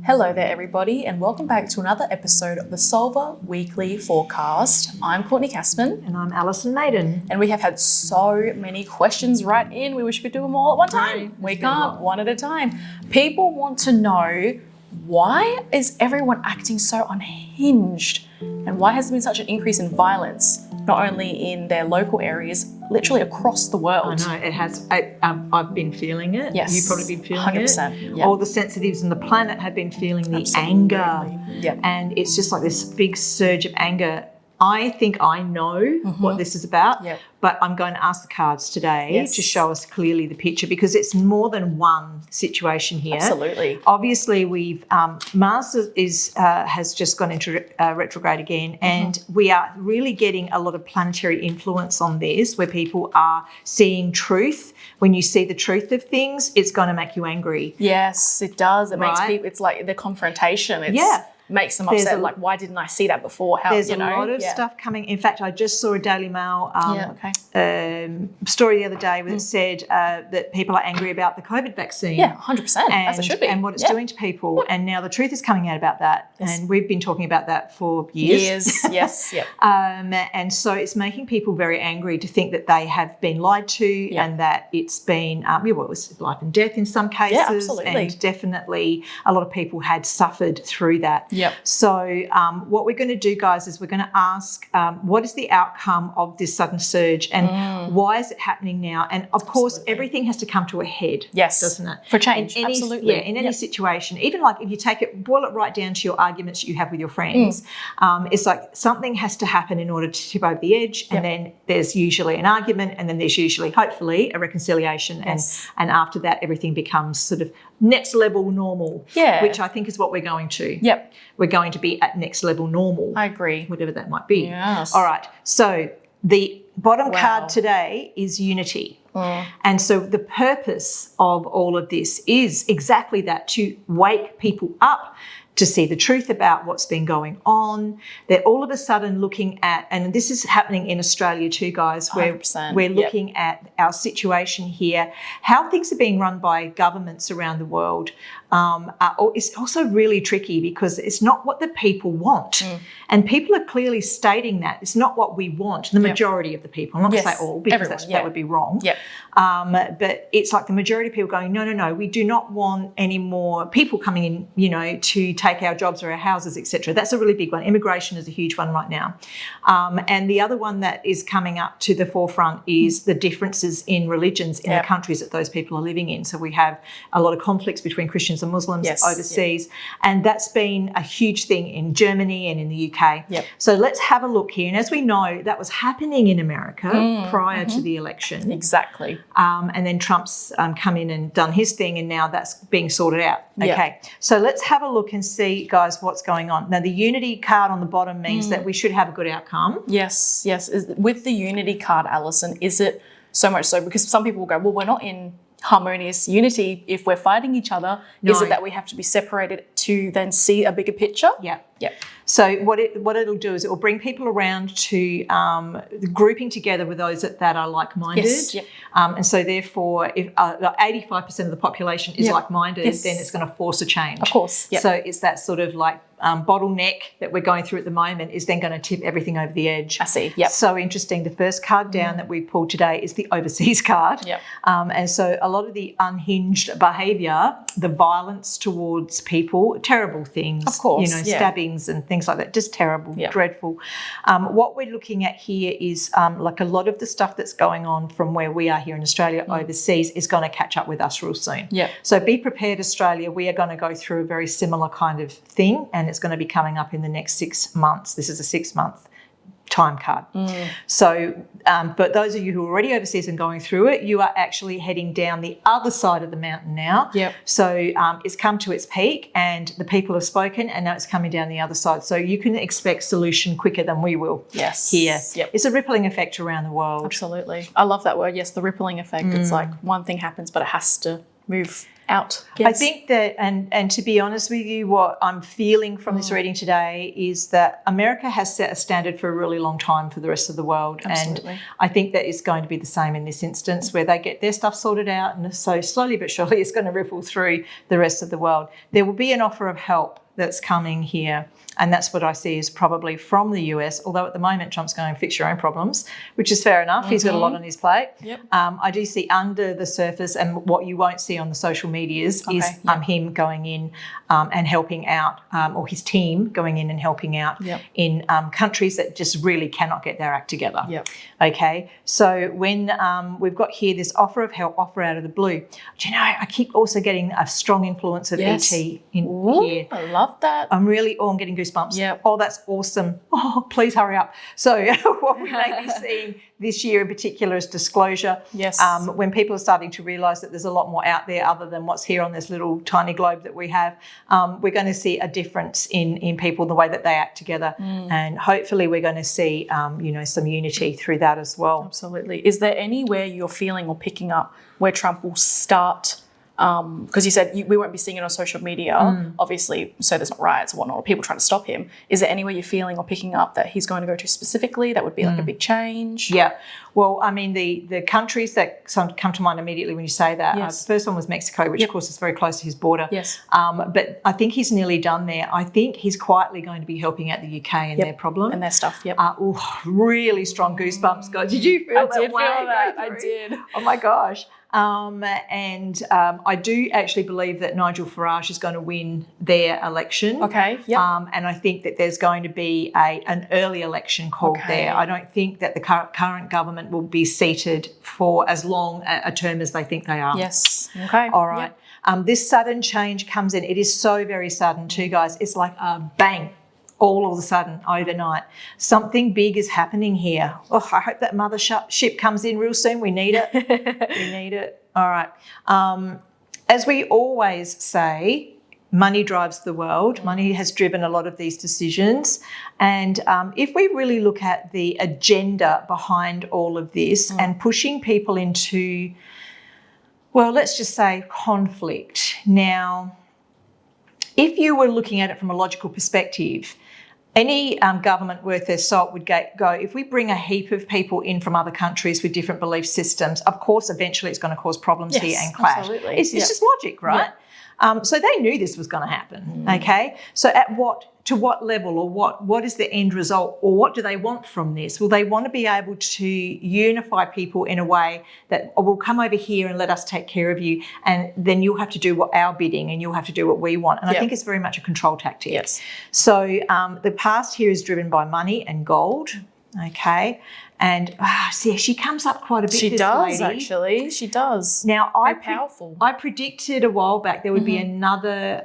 Hello there everybody and welcome back to another episode of the Soulver Weekly Forecast. I'm Courtney Kassman. And I'm Alison Maiden. And we have had so many questions right in. We wish we could do them all at one time. We can't, one at a time. People want to know, why is everyone acting so unhinged? And why has there been such an increase in violence, not only in their local areas, literally across the world? I know, it has. I've been feeling it. Yes. You've probably been feeling 100%, it. yep. All the sensitives on the planet have been feeling the Absolutely. anger. Yep. And it's just like this big surge of anger. I think I know what this is about, but I'm going to ask the cards today to show us clearly the picture, because it's more than one situation here. Absolutely. Obviously, we've Mars has just gone into retrograde again, and we are really getting a lot of planetary influence on this, where people are seeing truth. When you see the truth of things, it's going to make you angry. Yes, it does. It makes people, it's like the confrontation. Makes them upset. Like, why didn't I see that before? How, there's a lot of stuff coming. In fact, I just saw a Daily Mail story the other day that said that people are angry about the COVID vaccine. Yeah, 100%, as it should be. And what it's doing to people. And now the truth is coming out about that. Yes. And we've been talking about that for years. Yes, yep. And so it's making people very angry to think that they have been lied to and that it's been, it was life and death in some cases. Yeah, absolutely. And definitely a lot of people had suffered through that. Yep. So what we're going to do, guys, is we're going to ask what is the outcome of this sudden surge and why is it happening now? And, of course, everything has to come to a head, doesn't it? For change, absolutely. Yeah, in any situation. Even like if you take it, boil it right down to your arguments you have with your friends, it's like something has to happen in order to tip over the edge, and then there's usually an argument, and then there's usually, hopefully, a reconciliation, and after that everything becomes sort of next level normal, which I think is what we're going to. Yep. We're going to be at next level normal. I agree. Whatever that might be. Yes. All right. So the bottom card today is unity. And so the purpose of all of this is exactly that, to wake people up, to see the truth about what's been going on. They're all of a sudden looking at, and this is happening in Australia too, guys, where 100%, we're looking at our situation here, how things are being run by governments around the world. It's also really tricky because it's not what the people want. And people are clearly stating that it's not what we want, the majority of the people. I'm not going to say all, because that would be wrong. But it's like the majority of people going, no, we do not want any more people coming in, to take our jobs or our houses, etc. That's a really big one. Immigration is a huge one right now. And the other one that is coming up to the forefront is the differences in religions in the countries that those people are living in. So we have a lot of conflicts between Christians and Muslims overseas. And that's been a huge thing in Germany and in the UK. So let's have a look here. And as we know, that was happening in America prior to the election. Exactly. And then Trump's come in and done his thing, and now that's being sorted out. Okay. So let's have a look and see, guys, what's going on. Now, the unity card on the bottom means that we should have a good outcome. Yes. With the unity card, Alison, is it so much so? Because some people will go, well, we're not in harmonious unity if we're fighting each other. No. Is it that we have to be separated to then see a bigger picture? Yeah. So what it'll do is it will bring people around to grouping together with those that are like-minded. And so therefore, if 85% of the population is like-minded, then it's going to force a change. Of course. So it's that sort of like bottleneck that we're going through at the moment is then going to tip everything over the edge. I see. So interesting. The first card down that we pulled today is the overseas card. And so a lot of the unhinged behaviour, the violence towards people, terrible things. Of course. Stabbings and things like that, just terrible, dreadful. What we're looking at here is like a lot of the stuff that's going on from where we are here in Australia overseas is going to catch up with us real soon. So be prepared, Australia. We are going to go through a very similar kind of thing, and it's going to be coming up in the next 6 months. This is a 6-month time card. So, but those of you who are already overseas and going through it, you are actually heading down the other side of the mountain now. So it's come to its peak and the people have spoken, and now it's coming down the other side. So you can expect solution quicker than we will here. It's a rippling effect around the world. Absolutely. I love that word. Yes, the rippling effect. It's like one thing happens, but it has to move out. I think that, and to be honest with you, what I'm feeling from this reading today is that America has set a standard for a really long time for the rest of the world. Absolutely. And I think that it's going to be the same in this instance, where they get their stuff sorted out, and so slowly but surely it's going to ripple through the rest of the world. There will be an offer of help that's coming here. And that's what I see is probably from the US, although at the moment Trump's going, fix your own problems, which is fair enough. He's got a lot on his plate. Yep. I do see under the surface, and what you won't see on the social medias is him going in and helping out, or his team going in and helping out in countries that just really cannot get their act together. Yep. Okay, so when we've got here this offer of help, offer out of the blue, do you know, I keep also getting a strong influence of ET in here. I love that. I'm getting goosebumps. Yep. Oh, that's awesome. Oh, please hurry up. So what we may be seeing this year in particular is disclosure. Yes. When people are starting to realise that there's a lot more out there other than what's here on this little tiny globe that we have, we're going to see a difference in people, the way that they act together. And hopefully we're going to see, some unity through that as well. Absolutely. Is there anywhere you're feeling or picking up where Trump will start? Because you said we won't be seeing it on social media, obviously, so there's not riots or whatnot, or people trying to stop him. Is there anywhere you're feeling or picking up that he's going to go to specifically that would be like a big change? Yeah. Well, I mean, the countries that come to mind immediately when you say that, the first one was Mexico, which of course is very close to his border. Yes. But I think he's nearly done there. I think he's quietly going to be helping out the UK and their problem. And their stuff, Really strong goosebumps. God, did you feel that? I did feel that. I did. Oh, my gosh. I do actually believe that Nigel Farage is going to win their election. Okay, yeah. And I think that there's going to be an early election called there. I don't think that the current government will be seated for as long a term as they think they are. Yes. Okay. All right. Yep. This sudden change comes in. It is so very sudden too, guys. It's like a bang. All of a sudden, overnight. Something big is happening here. Oh, I hope that mothership comes in real soon. We need it. We need it. All right. As we always say, money drives the world. Money has driven a lot of these decisions. And if we really look at the agenda behind all of this and pushing people into, well, let's just say conflict. Now, if you were looking at it from a logical perspective, any government worth their salt would go, if we bring a heap of people in from other countries with different belief systems, of course, eventually it's going to cause problems here and clash. Absolutely. It's just logic, right? So they knew this was going to happen, okay? So to what level, or what is the end result, or what do they want from this? Well, they want to be able to unify people in a way that will come over here and let us take care of you, and then you'll have to do our bidding and you'll have to do what we want. And I think it's very much a control tactic. Yes. So the past here is driven by money and gold, okay? And see, she comes up quite a bit. She this does, lady. actually. She does. Now, powerful. I predicted a while back there would be another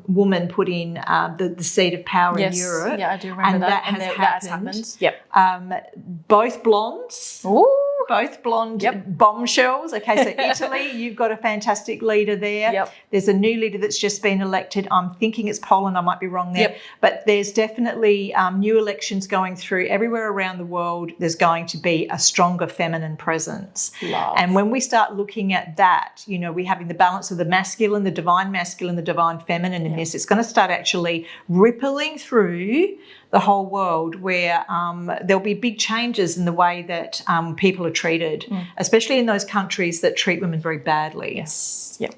woman put in the seat of power in Europe. Yeah, I do remember that. And that has happened. Yep. Both blondes. Ooh. Both blonde bombshells. Okay, so Italy, you've got a fantastic leader there. Yep. There's a new leader that's just been elected. I'm thinking it's Poland. I might be wrong there. Yep. But there's definitely new elections going through everywhere around the world. There's going to be a stronger feminine presence. Love. And when we start looking at that, we're having the balance of the masculine, the divine feminine in this. It's going to start actually rippling through the whole world, where there'll be big changes in the way that people are treated, especially in those countries that treat women very badly. Yes. Yep.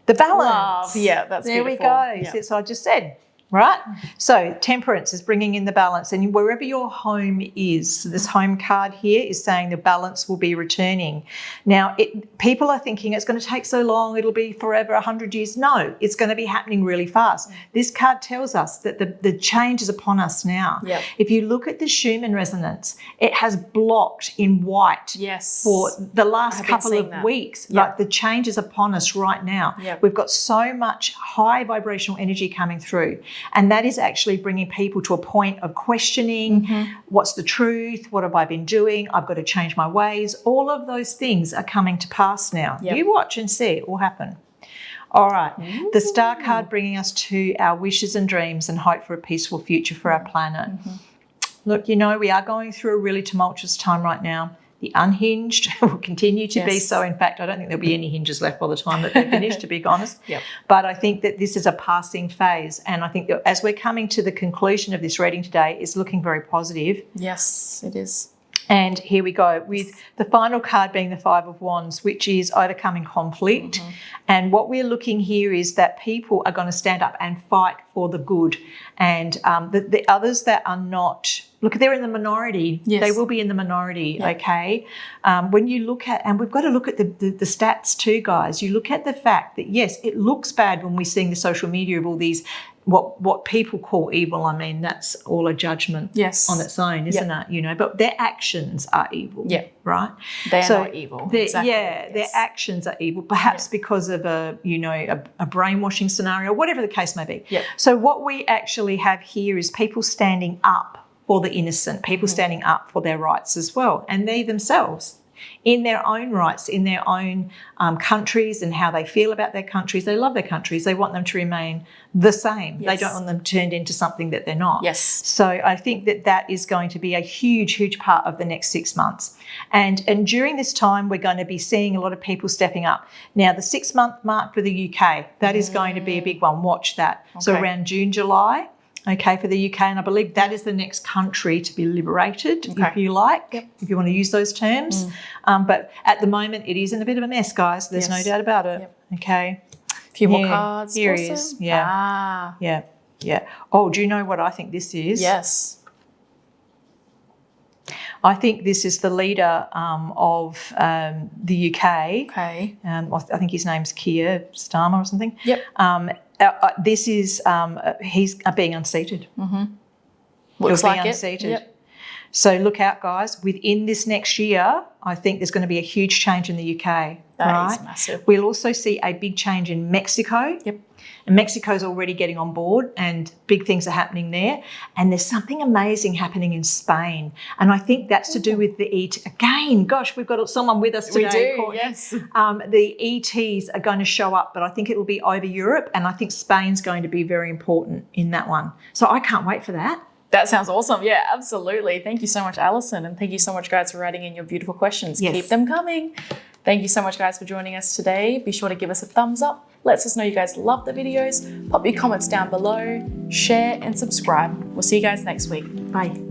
The balance. Love. Yeah, that's there beautiful. We go. Yeah. That's what I just said. Right? So temperance is bringing in the balance, and wherever your home is, this home card here is saying the balance will be returning. Now, people are thinking it's going to take so long, it'll be forever, 100 years. No, it's going to be happening really fast. This card tells us that the change is upon us now. Yep. If you look at the Schumann resonance, it has blocked in white for the last couple of weeks. Yep. Like the change is upon us right now. Yep. We've got so much high vibrational energy coming through. And that is actually bringing people to a point of questioning, what's the truth? What have I been doing? I've got to change my ways. All of those things are coming to pass now. Yep. You watch and see it will happen. All right. Ooh. The star card bringing us to our wishes and dreams and hope for a peaceful future for our planet. Look, we are going through a really tumultuous time right now. The unhinged will continue to be Yes. so. In fact, I don't think there'll be any hinges left by the time that they're finished, to be honest. Yep. But I think that this is a passing phase. And I think that as we're coming to the conclusion of this reading today, it's looking very positive. Yes, it is. And here we go with the final card being the Five of Wands, which is overcoming conflict. And what we're looking here is that people are going to stand up and fight for the good. And the others that are not, look, they're in the minority. Yes. They will be in the minority, Yeah. okay? When you look at, and we've got to look at the stats too, guys. You look at the fact that, yes, it looks bad when we're seeing the social media of all these what people call evil. I mean, that's all a judgment Yes. on its own, isn't it? You know, but their actions are evil, Yeah. right? They're So not evil. their- Exactly. Yeah, their Yes. actions are evil, perhaps because of a brainwashing scenario, whatever the case may be. Yep. So what we actually have here is people standing up for the innocent, people standing up for their rights as well, and they themselves, in their own rights, in their own countries and how they feel about their countries. They love their countries. They want them to remain the same. Yes. They don't want them turned into something that they're not. Yes. So I think that is going to be a huge, huge part of the next 6 months. And during this time, we're going to be seeing a lot of people stepping up. Now, the 6-month mark for the UK, that is going to be a big one. Watch that. So Okay. around June, July, okay, for the UK, and I believe that is the next country to be liberated, Okay. if you like, Yep. if you want to use those terms. But at the moment, it is in a bit of a mess, guys. There's Yes. no doubt about it. Yep. Okay. A few more Yeah, cards. here also. is, yeah. Ah. Yeah, yeah. Oh, do you know what I think this is? Yes. I think this is the leader of the UK. Okay. I think his name's Keir Starmer or something. Yep. This is, he's being unseated. Looks He'll like be it. unseated. Yep. So look out, guys. Within this next year, I think there's going to be a huge change in the UK. That right? is massive. We'll also see a big change in Mexico. Yep. And Mexico's already getting on board and big things are happening there. And there's something amazing happening in Spain. And I think that's to do with the again, gosh, we've got someone with us today. We do, Courtney. yes. The ETs are going to show up, but I think it'll be over Europe. And I think Spain's going to be very important in that one. So I can't wait for that. That sounds awesome. Yeah, absolutely. Thank you so much, Alison. And thank you so much, guys, for writing in your beautiful questions. Yes. Keep them coming. Thank you so much, guys, for joining us today. Be sure to give us a thumbs up. Let us know you guys love the videos. Pop your comments down below. Share and subscribe. We'll see you guys next week. Bye.